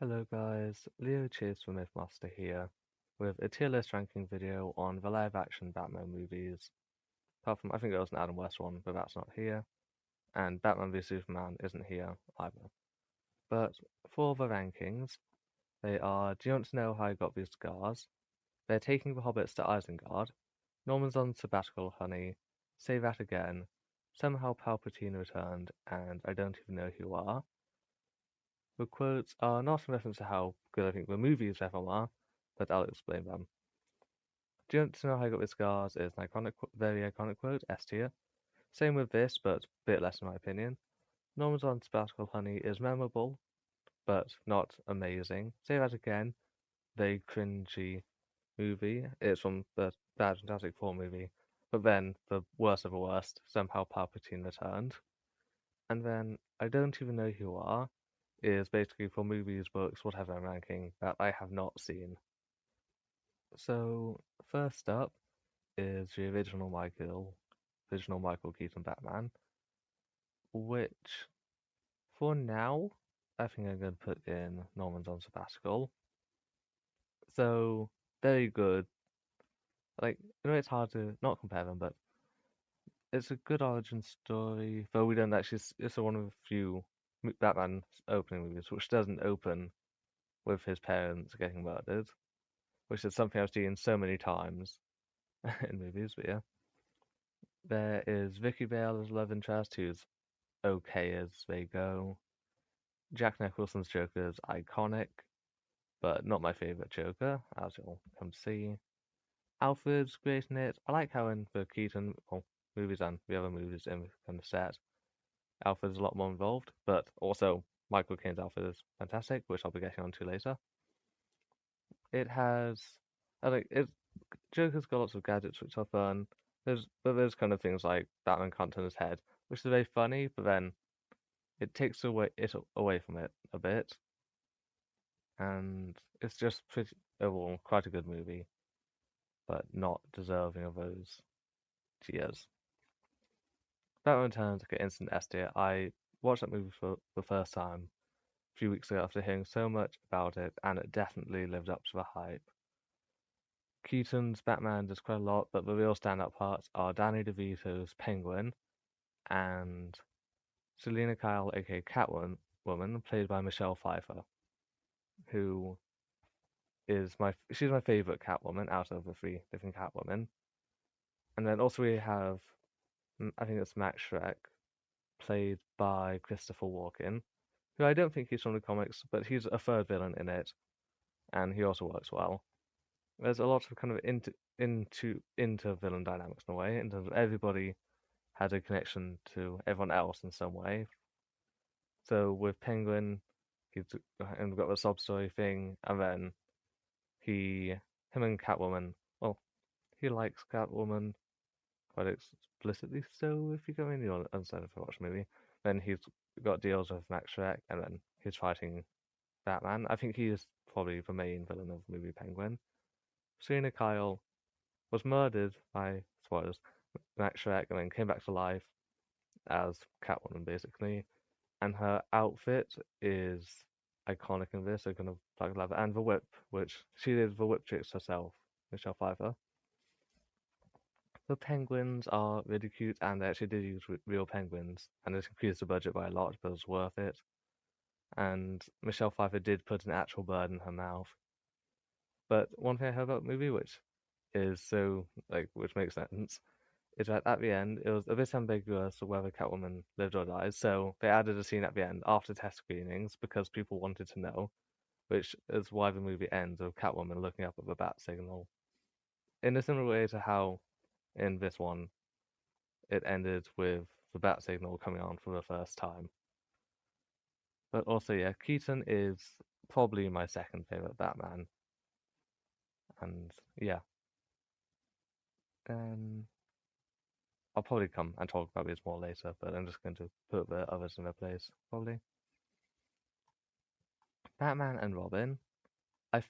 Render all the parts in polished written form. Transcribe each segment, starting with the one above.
Hello guys, Leo Chase from Mythmaster here, with a tier list ranking video on the live action Batman movies. Apart from, I think there was an Adam West one, but that's not here, and Batman v Superman isn't here either. But for the rankings, they are Do You Want to Know How I Got These Scars? They're Taking the Hobbits to Isengard, Norman's on Sabbatical Honey, Say That Again, Somehow Palpatine Returned, and I Don't Even Know Who You Are. The quotes are not in reference to how good I think the movies ever are, but I'll explain them. Do you want to know how I got with scars is an iconic, very iconic quote, S tier. Same with this, but a bit less in my opinion. Norman's on Sabbatical Honey is memorable, but not amazing. Say that again, very cringy movie. It's from the Bad Fantastic Four movie, but then the worst of the worst, somehow Palpatine returned. And then I Don't Even Know Who You Are is basically for movies, books, whatever I'm ranking that I have not seen. So first up is the original Michael Keaton Batman, which for now I think I'm going to put in Norman's on Sabbatical. So very good. Like, it's hard to not compare them, but it's a good origin story. Though we don't actually, it's one of the few Batman opening movies which doesn't open with his parents getting murdered, which is something I've seen so many times in movies. But yeah, there is Vicky Vale as love interest, who's okay as they go. Jack Nicholson's Joker is iconic, but not my favorite Joker, as you'll come to see. Alfred's great in it. I like how in the Keaton movies and the other movies in the kind of set, Alfred's a lot more involved, but also Michael Caine's Alfred is fantastic, which I'll be getting onto later. It has, I think, Joker's got lots of gadgets which are fun. There's kind of things like Batman can't turn his head, which is very funny, but then it takes away from it a bit, and it's just pretty overall quite a good movie, but not deserving of those tiers. Batman Returns like an instant S tier. I watched that movie for the first time a few weeks ago after hearing so much about it, and it definitely lived up to the hype. Keaton's Batman does quite a lot, but the real standout parts are Danny DeVito's Penguin and Selena Kyle, aka Catwoman, played by Michelle Pfeiffer, who she's my favorite Catwoman out of the three different Catwomen. And then also we have I think it's Max Schreck, played by Christopher Walken, who I don't think he's from the comics, but he's a third villain in it, and he also works well. There's a lot of kind of into villain dynamics in a way, in terms of everybody had a connection to everyone else in some way. So with Penguin, he's and got the sob story thing, and then him and Catwoman, well, he likes Catwoman quite explicitly so, if you go in, you'll understand if you watch the movie. Then he's got deals with Max Schreck, and then he's fighting Batman. I think he is probably the main villain of the movie Penguin. Selena Kyle was murdered by, spoilers, Max Schreck, and then came back to life as Catwoman, basically. And her outfit is iconic in this, so kind of black leather, and the whip, which she did the whip tricks herself, Michelle Pfeiffer. The penguins are really cute, and they actually did use real penguins, and it increased the budget by a lot, but it was worth it. And Michelle Pfeiffer did put an actual bird in her mouth. But one thing I heard about the movie, which is which makes sense, is that at the end it was a bit ambiguous whether Catwoman lived or died, so they added a scene at the end after test screenings because people wanted to know, which is why the movie ends with Catwoman looking up at the bat signal. In a similar way to how in this one it ended with the bat signal coming on for the first time. But also, yeah, Keaton is probably my second favorite Batman, and yeah, um, I'll probably come and talk about this more later, but I'm just going to put the others in their place, probably. Batman and Robin, I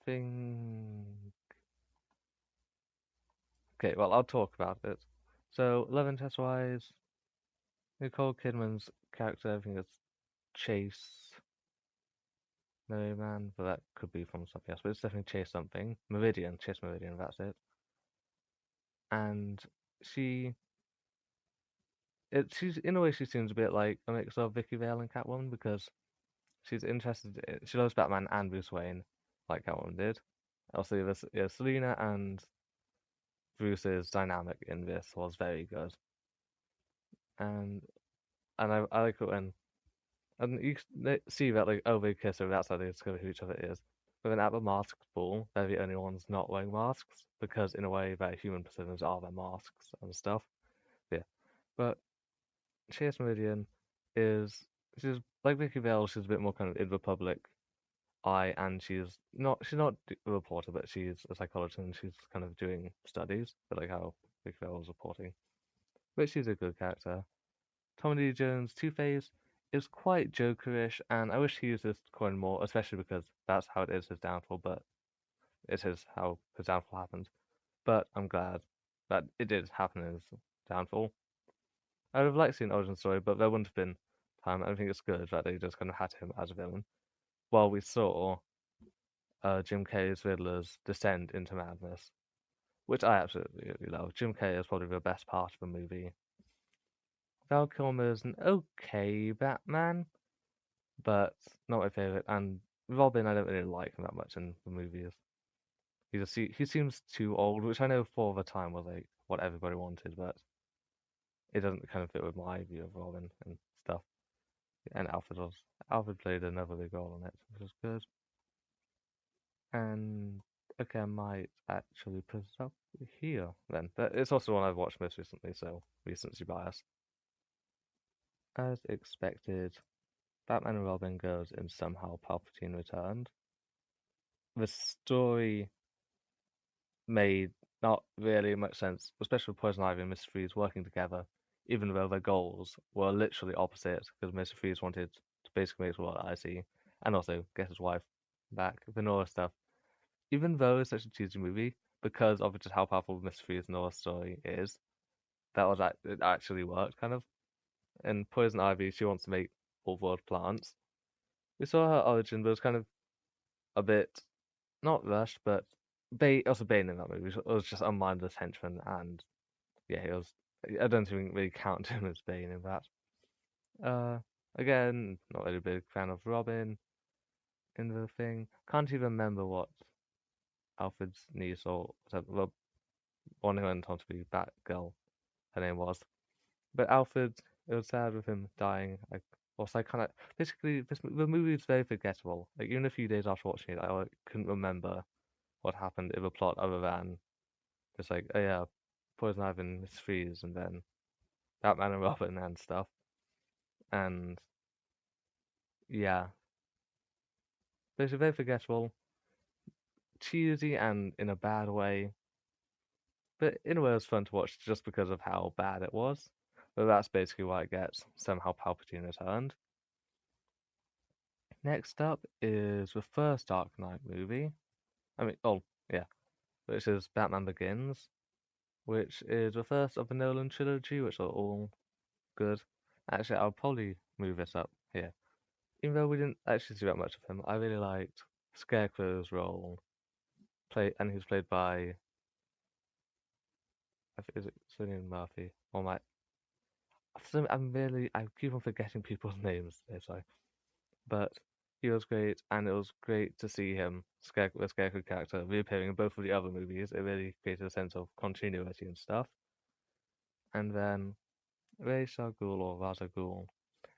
think. Okay, well, I'll talk about it. So, love interest wise, Nicole Kidman's character, I think it's Chase, No Man, but that could be from something else. But it's definitely Chase something. Meridian, Chase Meridian, that's it. And she, she's in a way she seems a bit like a mix of Vicky Vale and Catwoman because she's interested. She loves Batman and Bruce Wayne, like Catwoman did. Also, this yeah, Selina and Bruce's dynamic in this was very good, and I like it when and you see that like oh they kiss her, that's how they discover who each other is. But then at the masked ball, they're the only ones not wearing masks because in a way their human personas are their masks and stuff. Yeah, but Chase Meridian is she's like Vicky Vale. She's a bit more kind of in the public eye, and she's not a reporter, but she's a psychologist and she's kind of doing studies, but like how Vicky Vale was reporting. But she's a good character. Tommy Lee Jones Two-Face is quite Jokerish, and I wish he used this coin more, especially because that's how it is his downfall. But it is how his downfall happened. But I'm glad that it did happen in his downfall. I would have liked to see an origin story, but there wouldn't have been time. I think it's good that they just kind of had him as a villain. While we saw Jim Carrey's Riddler's descent into madness, which I absolutely love. Jim Carrey is probably the best part of the movie. Val Kilmer is an okay Batman, but not my favorite. And Robin, I don't really like him that much in the movies. He seems too old, which I know for the time was like what everybody wanted, but it doesn't kind of fit with my view of Robin and stuff. And Alfred played another big role in it, which was good. And okay, I might actually put it up here then. But it's also one I've watched most recently, so recency bias. As expected, Batman and Robin goes and somehow Palpatine returned. The story made not really much sense, especially with Poison Ivy and Mr. Freeze working together, even though their goals were literally opposite, because Mr. Freeze wanted to basically make the world icy and also get his wife back, the Nora stuff. Even though it's such a cheesy movie, because of just how powerful Mr. Freeze Nora's story is, it actually worked kind of. And Poison Ivy, she wants to make all world plants. We saw her origin, but it was kind of a bit not rushed, but also Bane in that movie was just a mindless henchman, and yeah, he was. I don't even really count him as Bane in that. Uh, again, not really a big fan of Robin in the thing. Can't even remember what Alfred's niece or well, one who went on to be Batgirl, her name was. But Alfred, it was sad with him dying. Also, I kind of basically the movie is very forgettable. Like even a few days after watching it, I like, couldn't remember what happened in the plot other than just like, oh yeah, Poison Ivy and Miss Freeze, and then Batman and Robin and stuff. And yeah, basically very forgettable, cheesy, and in a bad way. But in a way, it was fun to watch just because of how bad it was. But that's basically why it gets somehow Palpatine returned. Next up is the first Dark Knight movie. I mean, oh yeah, which is Batman Begins, which is the first of the Nolan trilogy, which are all good. Actually, I'll probably move this up here. Even though we didn't actually see that much of him, I really liked Scarecrow's role. And he was played by I think is it Cillian Murphy or my I keep on forgetting people's names today, sorry. But he was great, and it was great to see him, the Scarecrow character, reappearing in both of the other movies. It really created a sense of continuity and stuff. And then Ra's al Ghul or Ra's al Ghul.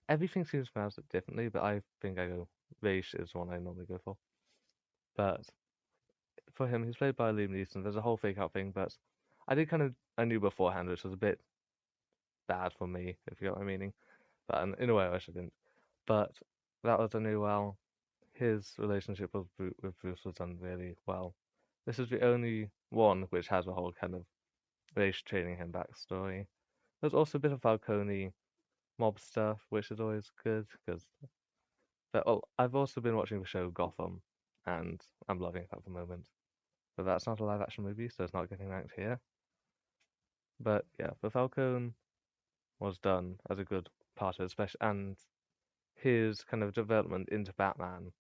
Everything seems pronounced it differently, but I think I go Ra's is the one I normally go for. But for him, he's played by Liam Neeson. There's a whole fake out thing, but I knew beforehand, which was a bit bad for me, if you get my meaning. But in a way, I wish I didn't. But that was done really well. His relationship with Bruce was done really well. This is the only one which has a whole kind of race training him backstory. There's also a bit of Falcone mob stuff, which is always good because. But oh, I've also been watching the show Gotham, and I'm loving it at the moment. But that's not a live action movie, so it's not getting ranked here. But yeah, the Falcone was done as a good part of it, especially and his kind of development into Batman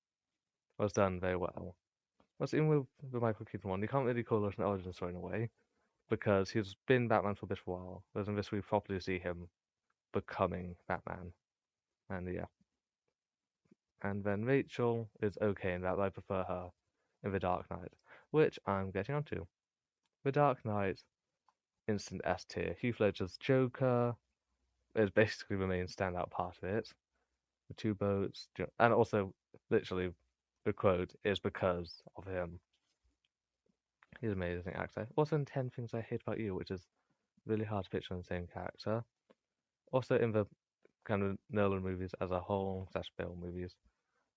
was done very well. What's even with the Michael Keaton one, you can't really call it an origin story in a way because he's been Batman for a bit of a while. Whereas in this, we properly see him becoming Batman, and yeah. And then Rachel is okay in that, but I prefer her in The Dark Knight, which I'm getting onto. The Dark Knight, instant S tier. Heath Ledger's Joker is basically the main standout part of it. The two boats, and also literally the quote is because of him. He's an amazing actor. Also in 10 Things I Hate About You, which is really hard to picture in the same character. Also in the kind of Nolan movies as a whole, / Bale movies,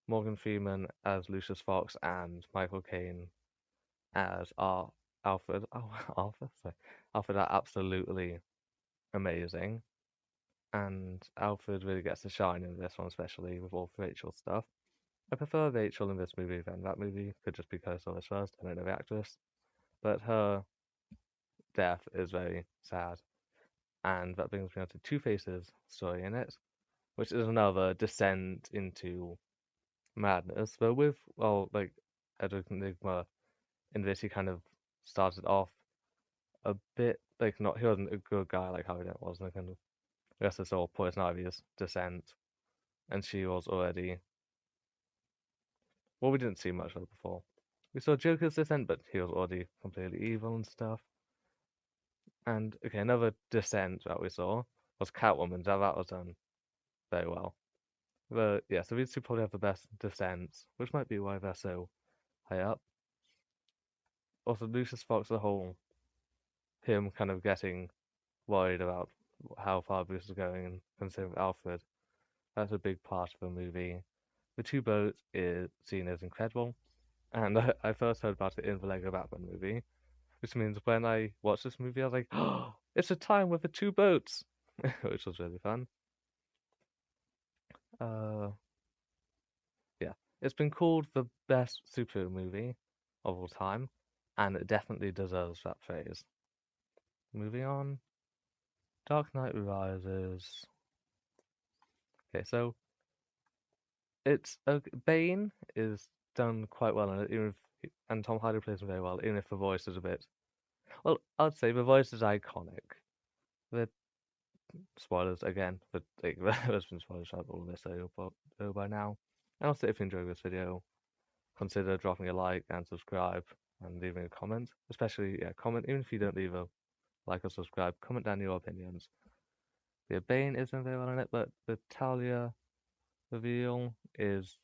Morgan Freeman as Lucius Fox and Michael Caine as Alfred. Oh, Arthur, sorry. Alfred are absolutely amazing, and Alfred really gets to shine in this one, especially with all the Rachel stuff. I prefer Rachel in this movie than that movie, could just because I saw this first. I don't know the actress, but her death is very sad, and that brings me on to Two Faces story in it, which is another descent into madness, but with like Edward Enigma in this, he kind of started off a bit like not he wasn't a good guy like Harry Dent was, and kind of I guess it's all Poison Ivy's descent, and she was already well, we didn't see much of it before. We saw Joker's descent, but he was already completely evil and stuff. And okay, another descent that we saw was Catwoman. That was done very well. But yeah, so these two probably have the best descents, which might be why they're so high up. Also, Lucius Fox, the whole him kind of getting worried about how far Bruce is going and considering Alfred. That's a big part of the movie. The two boats is seen as incredible, and I first heard about it in the Lego Batman movie, which means when I watched this movie, I was like, "Oh, it's a time with the two boats," which was really fun. Uh, yeah, it's been called the best superhero movie of all time, and it definitely deserves that praise. Moving on, Dark Knight Rises. Okay, so it's Bane is done quite well in it, even if, and Tom Hardy plays him very well, even if the voice is a bit. Well, I'd say the voice is iconic. The spoilers again, but like, there's been spoilers about all this so by now. And also, if you enjoyed this video, consider dropping a like and subscribe and leaving a comment. Especially, yeah, comment even if you don't leave a like or subscribe. Comment down your opinions. The Bane isn't very well in it, but the Talia reveal is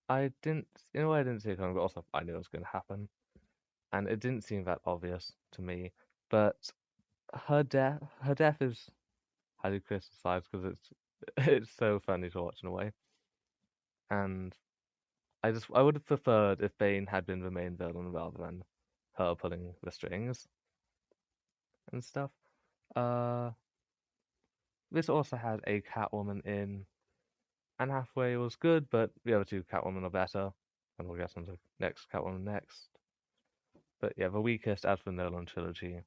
I didn't, in a way, I didn't see it coming, but also I knew it was going to happen, and it didn't seem that obvious to me. But her death is highly criticized because it's it's so funny to watch in a way, and I would have preferred if Bane had been the main villain rather than her pulling the strings and stuff. Uh, this also had a Catwoman in, and halfway was good, but the other two Catwoman are better, and we'll get into next Catwoman next. But yeah, the weakest out of the Nolan trilogy.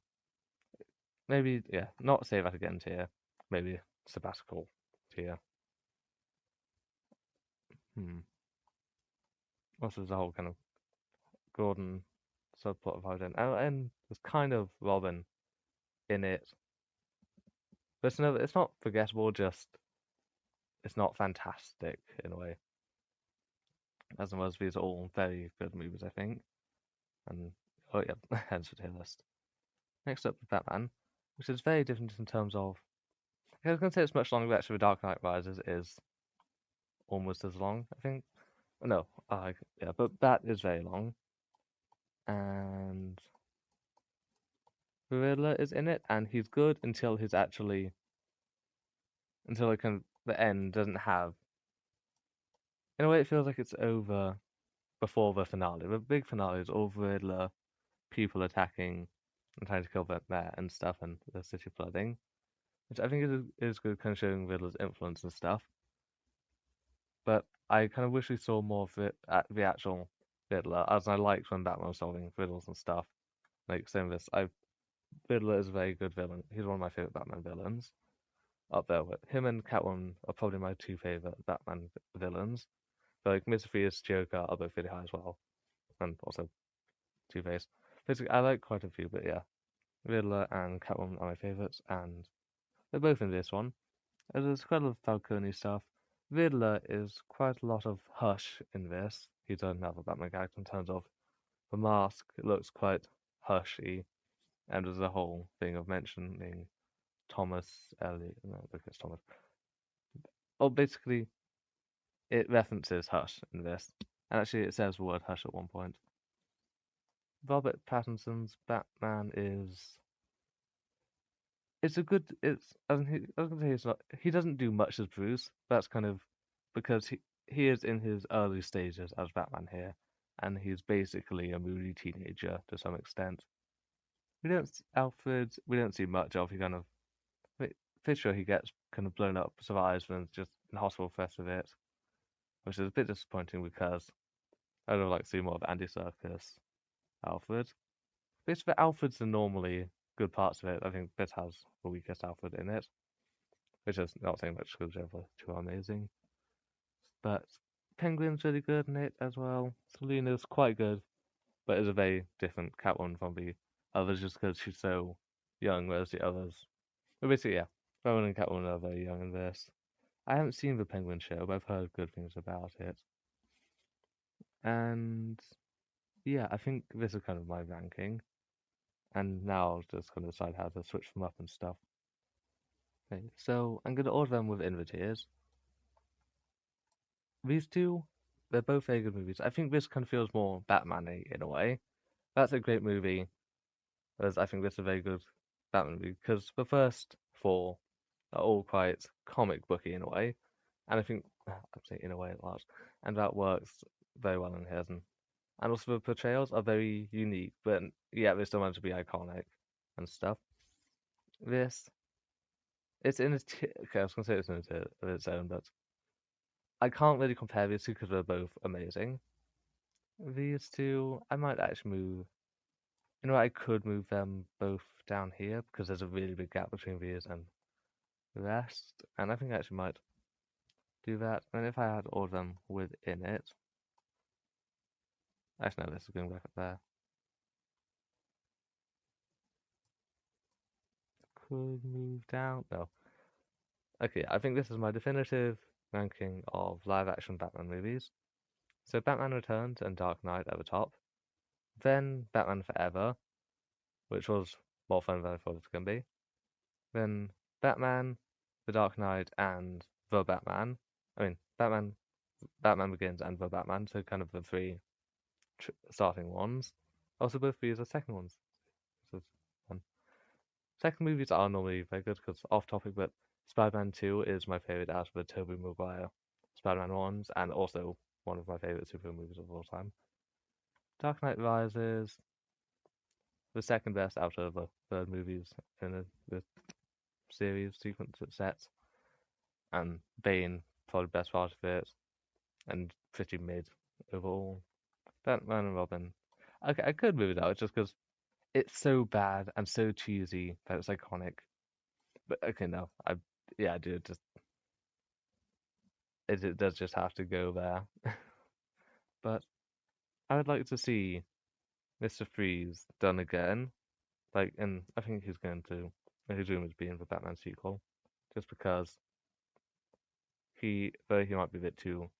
Maybe, yeah, not say that again tier. Maybe sabbatical tier. Hmm. Also, there's a whole kind of Gordon subplot of how then, and there's kind of Robin in it. But it's not forgettable, just it's not fantastic in a way. As well as these are all very good movies, I think. And oh yeah, hence the tier list. Next up, Batman, which is very different in terms of. I was gonna say it's much longer, but actually, The Dark Knight Rises is almost as long, I think. No, yeah, but that is very long. And the Riddler is in it, and he's good until he's actually until like kind of the end doesn't have. In a way, it feels like it's over before the finale. The big finale is all the Riddler, people attacking and trying to kill the mayor and stuff, and the city flooding, which I think is good, kind of showing Riddler's influence and stuff. But I kind of wish we saw more of it at the actual Riddler, as I liked when Batman was solving riddles and stuff. Like same with this, Riddler is a very good villain. He's one of my favorite Batman villains. Up there with him and Catwoman are probably my two favorite Batman villains. But like Mr. Freeze, Joker are both really high as well, and also Two-Face. Basically, I like quite a few, but yeah, Riddler and Catwoman are my favorites, and they're both in this one. There's quite a lot of Falcone stuff. Riddler is quite a lot of hush in this. He doesn't have a Batman character in terms of the mask. It looks quite hushy, and there's a whole thing of mentioning Thomas Elliot. No, look, it's Thomas. Oh, basically, it references hush in this, and actually, it says the word hush at one point. Robert Pattinson's Batman is it's a good I was gonna say it's not he doesn't do much as Bruce. That's kind of because he is in his early stages as Batman here, and he's basically a moody teenager to some extent. Alfred we don't see much of. He kind of Fisher he gets kind of blown up, survives, and is just in hospital for the rest of it, which is a bit disappointing because I would like to see more of Andy Serkis Alfred. Basically, Alfred's the normally good parts of it. I think this has the weakest Alfred in it, which is not saying much because they're too amazing. But Penguin's really good in it as well. Selina's quite good, but is a very different Catwoman from the others just because she's so young, whereas the others. But basically, yeah, Rowan and Catwoman are very young in this. I haven't seen the Penguin show, but I've heard good things about it. And yeah, I think this is kind of my ranking. And now I'll just kind of decide how to switch them up and stuff. Okay, so I'm going to order them with Inviteers. These two, they're both very good movies. I think this kind of feels more Batman-y in a way. That's a great movie, whereas I think this is a very good Batman movie because the first four are all quite comic booky in a way, and I think I'm saying in a way at large, and that works very well in here. And also the portrayals are very unique, but yeah, they still manage to be iconic and stuff. This, it's in a okay, I was gonna say it's in a tier of its own, but I can't really compare these two because they're both amazing. These two, I might actually move. You know, I could move them both down here because there's a really big gap between these and the rest, and I think I actually might do that. And if I had all of them within it, actually no, this is going back up there. Could move down. No. Okay, I think this is my definitive ranking of live-action Batman movies. So Batman Returns and Dark Knight at the top, then Batman Forever, which was more fun than I thought it was going to be. Then Batman, The Dark Knight, and The Batman. I mean, Batman Begins, and The Batman, so kind of the three starting ones. Also, both of these are second ones. So fun. Second movies are normally very good because off topic, but Spider-Man 2 is my favorite out of the Tobey Maguire Spider-Man ones, and also one of my favorite superhero movies of all time. Dark Knight Rises, the second best out of the third movies in the series sequence it sets, and Bane probably the best part of it, and pretty mid overall. Batman and Robin. Okay, I could move it out just because it's so bad and so cheesy that it's iconic. But okay, no, I do just it does just have to go there. But I would like to see Mr. Freeze done again. Like, and I think he's going to his room is being the Batman sequel, just because though he might be a bit too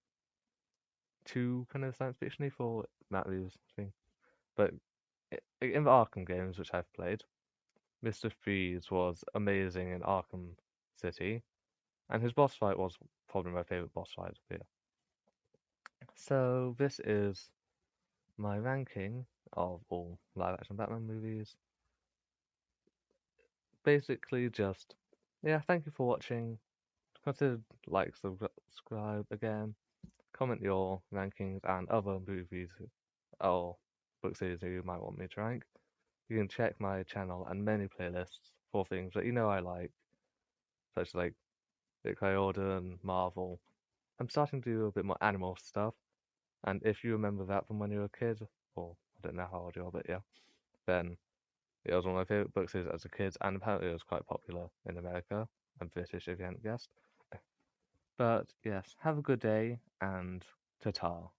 kind of science fictiony for Matt Reeves thing. But in the Arkham games, which I've played, Mr. Freeze was amazing in Arkham City, and his boss fight was probably my favorite boss fight here. So this is my ranking of all live-action Batman movies. Basically, just yeah. Thank you for watching. Consider like, subscribe again. Comment your rankings and other movies or book series that you might want me to rank. You can check my channel and many playlists for things that you know I like, such as like Rick Riordan and Marvel. I'm starting to do a bit more animal stuff, and if you remember that from when you were a kid, or I don't know how old you are, but yeah, then it was one of my favorite book series as a kid, and apparently it was quite popular in America and British, if you hadn't guessed. But yes, have a good day, and Total.